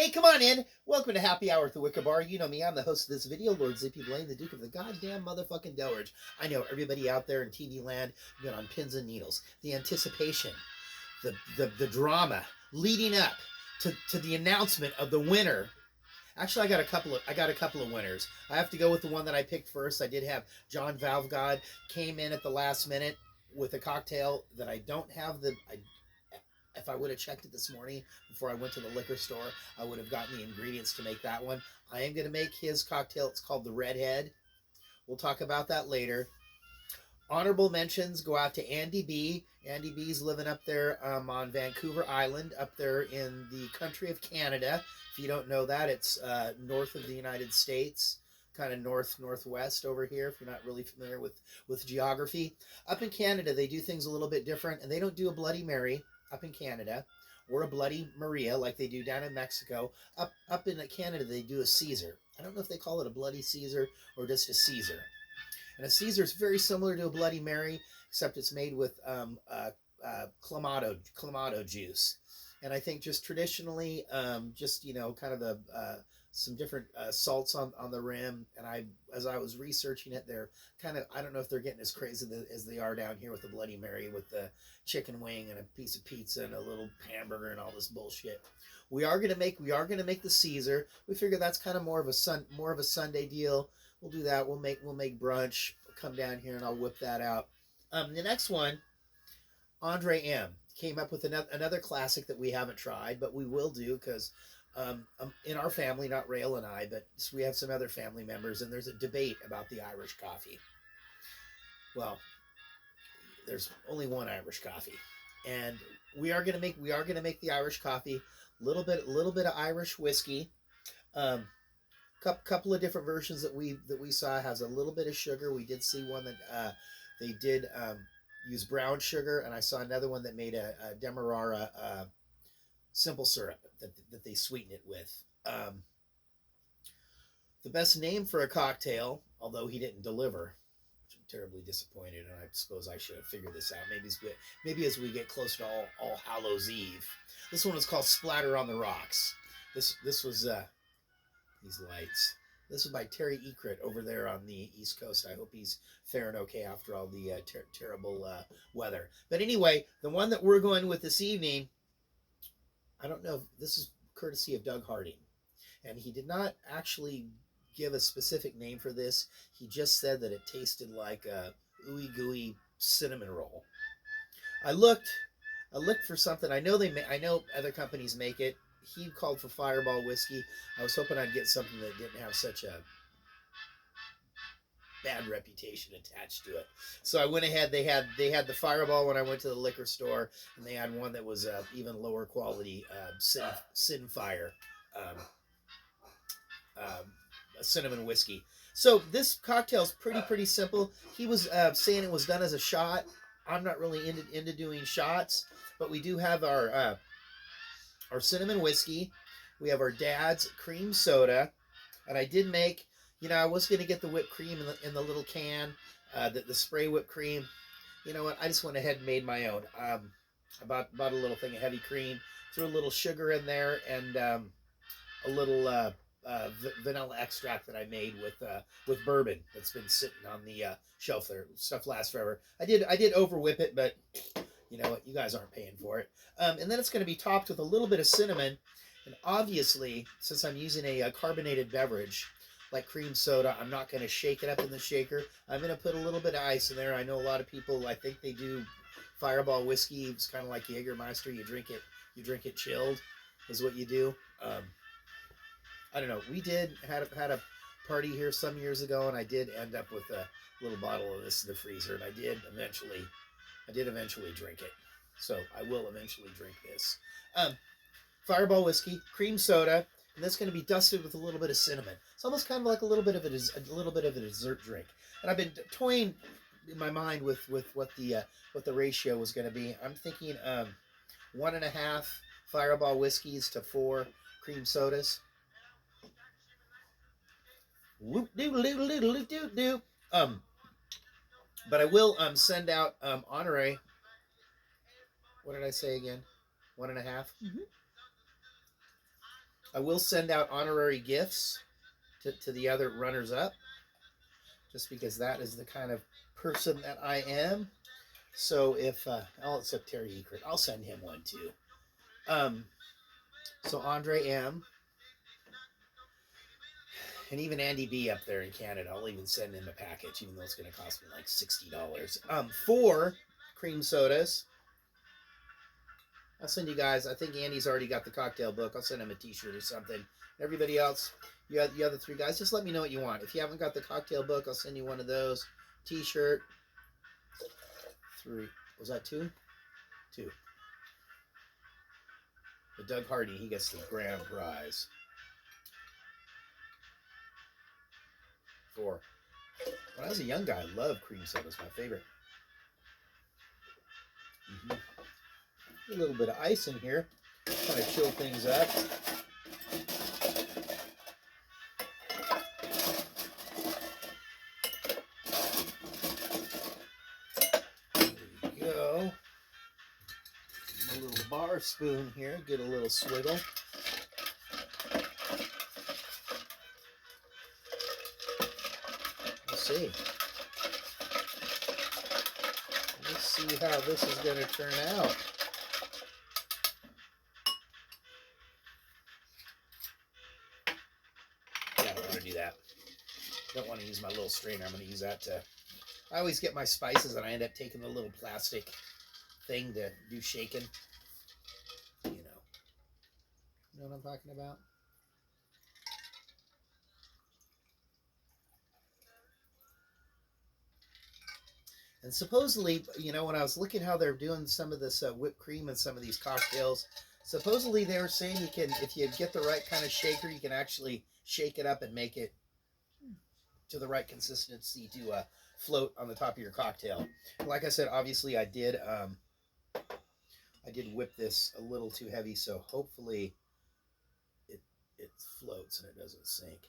Hey, come on in. Welcome to Happy Hour at the Wicker Bar. You know me. I'm the host of this video, Lord Zippy Blaine, the Duke of the goddamn motherfucking Delridge. I know everybody out there in TV land got on pins and needles. The anticipation, the drama leading up to the announcement of the winner. Actually, I got a couple of winners. I have to go with the one that I picked first. I did have John Valvegod came in at the last minute with a cocktail that I don't have if I would have checked it this morning before I went to the liquor store, I would have gotten the ingredients to make that one. I am going to make his cocktail. It's called the Redhead. We'll talk about that later. Honorable mentions go out to Andy B. Andy B's living up there on Vancouver Island, up there in the country of Canada. If you don't know that, it's north of the United States, kind of northwest over here, if you're not really familiar with geography. Up in Canada, they do things a little bit different, and they don't do a Bloody Mary up in Canada, or a Bloody Maria like they do down in Mexico. Up in Canada, they do a Caesar. I don't know if they call it a Bloody Caesar or just a Caesar. And a Caesar is very similar to a Bloody Mary, except it's made with clamato juice. And I think just traditionally, just, you know, kind of the some different salts on the rim. And as I was researching it, they're kind of, I don't know if they're getting as crazy as they are down here with the Bloody Mary, with the chicken wing and a piece of pizza and a little hamburger and all this bullshit. We are gonna make the Caesar. We figure that's kind of more of a Sunday deal. We'll do that. We'll make brunch. We'll come down here and I'll whip that out. The next one, Andre M. came up with another classic that we haven't tried, but we will do because in our family, not Rael and I, but we have some other family members, and there's a debate about the Irish coffee. Well, there's only one Irish coffee, and we are gonna make the Irish coffee. Little bit of Irish whiskey. Couple of different versions that we saw has a little bit of sugar. We did see one that they did use brown sugar, and I saw another one that made a Demerara simple syrup that they sweeten it with. The best name for a cocktail, although he didn't deliver, which I'm terribly disappointed, and I suppose I should have figured this out. Maybe as we get close to All Hallows Eve. This one was called Splatter on the Rocks. This was these lights. This is by Terry Ekrit over there on the East Coast. I hope he's faring okay after all the terrible weather. But anyway, the one that we're going with this evening, I don't know. This is courtesy of Doug Harding. And he did not actually give a specific name for this. He just said that it tasted like a ooey gooey cinnamon roll. I looked for something. I know other companies make it. He called for Fireball whiskey. I was hoping I'd get something that didn't have such a bad reputation attached to it. So I went ahead. They had the Fireball when I went to the liquor store, and they had one that was even lower quality, Sinfire, a cinnamon whiskey. So this cocktail's pretty simple. He was saying it was done as a shot. I'm not really into doing shots, but we do have our cinnamon whiskey. We have our dad's cream soda, and I did make, you know, I was going to get the whipped cream in the little can, the spray whipped cream. You know what? I just went ahead and made my own. I bought a little thing of heavy cream, threw a little sugar in there, and a little vanilla extract that I made with bourbon that's been sitting on the shelf there. Stuff lasts forever. I did over whip it, but you know what? You guys aren't paying for it. And then it's going to be topped with a little bit of cinnamon. And obviously, since I'm using a carbonated beverage like cream soda, I'm not going to shake it up in the shaker. I'm going to put a little bit of ice in there. I know a lot of people, I think they do Fireball whiskey. It's kind of like Jägermeister. You drink it chilled is what you do. I don't know. We had a party here some years ago, and I did end up with a little bottle of this in the freezer, and I did eventually drink it. So I will eventually drink this. Fireball whiskey, cream soda, and that's going to be dusted with a little bit of cinnamon. It's almost kind of like a little bit of a dessert drink. And I've been toying in my mind with what the ratio was going to be. I'm thinking 1.5 Fireball whiskeys to 4 cream sodas. Whoop doodle doodle doodle doodle doodle. But I will send out Honore. What did I say again? 1.5. Mm-hmm. I will send out honorary gifts to the other runners up, just because that is the kind of person that I am. So if I'll accept Terry Ekert, I'll send him one too. So Andre M. And even Andy B up there in Canada, I'll even send him a package, even though it's going to cost me like $60. 4 cream sodas. I'll send you guys. I think Andy's already got the cocktail book. I'll send him a T-shirt or something. Everybody else, you other 3 guys, just let me know what you want. If you haven't got the cocktail book, I'll send you one of those. T-shirt. 3. Was that 2? 2. But Doug Hardy, he gets the grand prize. 4. When I was a young guy, I loved cream soda. It's my favorite. A little bit of ice in here. Kind of chill things up. There we go. A little bar spoon here. Get a little swiggle. Let's see. Let's see how this is going to turn out. Yeah, I don't want to do that. Don't want to use my little strainer. I'm going to use that to... I always get my spices and I end up taking the little plastic thing to do shaking. You know what I'm talking about? And supposedly, when I was looking how they're doing some of this whipped cream and some of these cocktails, supposedly they were saying you can, if you get the right kind of shaker, you can actually shake it up and make it to the right consistency to float on the top of your cocktail. And like I said, obviously I did whip this a little too heavy, so hopefully it floats and it doesn't sink.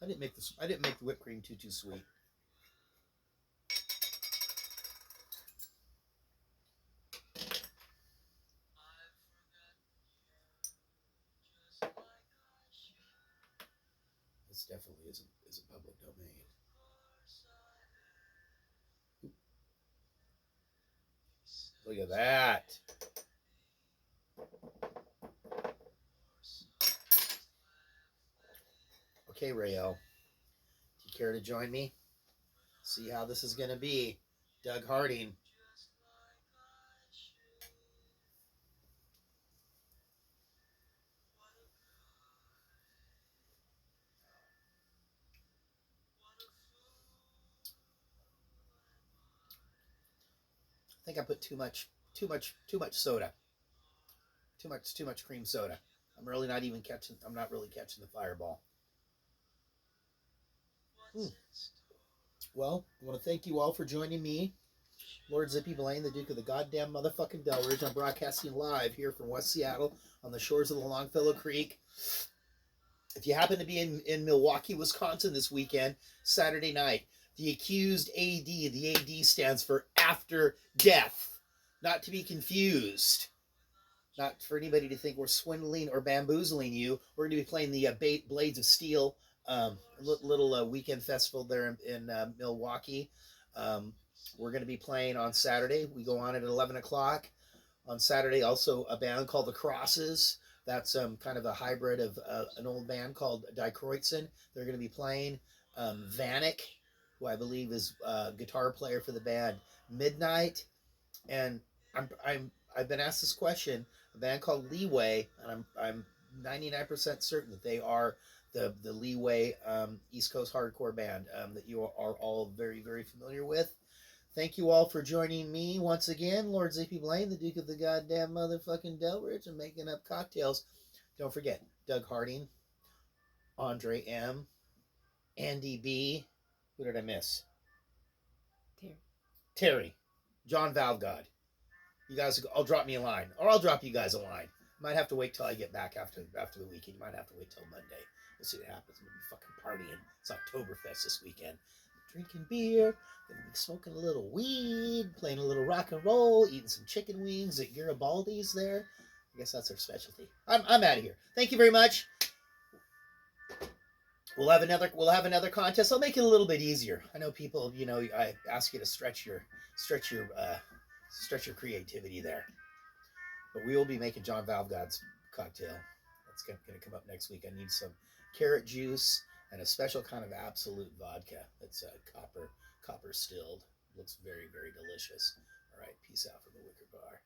I didn't make the whipped cream too sweet. This definitely is a public domain. Look at that. Okay, Rael. Do you care to join me? See how this is going to be. Doug Harding. I think I put too much soda. Too much cream soda. I'm not really catching the fireball. Well, I want to thank you all for joining me, Lord Zippy Blaine, the Duke of the goddamn motherfucking Delridge. I'm broadcasting live here from West Seattle on the shores of the Longfellow Creek. If you happen to be in Milwaukee, Wisconsin this weekend, Saturday night, the accused AD, the AD stands for after death, not to be confused. Not for anybody to think we're swindling or bamboozling you. We're going to be playing the Blades of Steel little weekend festival there in Milwaukee. We're going to be playing on Saturday. We go on at 11 o'clock. On Saturday, also a band called The Crosses. That's kind of a hybrid of an old band called Die Kreutzen. They're going to be playing Vanek, who I believe is a guitar player for the band Midnight. And I've been asked this question. A band called Leeway, and I'm 99% certain that they are the Leeway East Coast hardcore band that you are all very, very familiar with. Thank you all for joining me once again, Lord Zippy Blaine, the Duke of the goddamn motherfucking Delridge, and making up cocktails. Don't forget, Doug Harding, Andre M, Andy B. Who did I miss? Terry. John Valgod. You guys, I'll drop me a line, or I'll drop you guys a line. Might have to wait till I get back after the weekend. You might have to wait till Monday. We'll see what happens. We'll be fucking partying. It's Oktoberfest this weekend. Drinking beer, gonna smoking a little weed, playing a little rock and roll, eating some chicken wings at Garibaldi's there. I guess that's our specialty. I'm out of here. Thank you very much. We'll have another contest. I'll make it a little bit easier. I know people, I ask you to stretch your creativity there. But we will be making John Valvgad's cocktail. That's going to come up next week. I need some carrot juice and a special kind of absolute vodka that's copper stilled. Looks very, very delicious. All right, peace out from the Wicker Bar.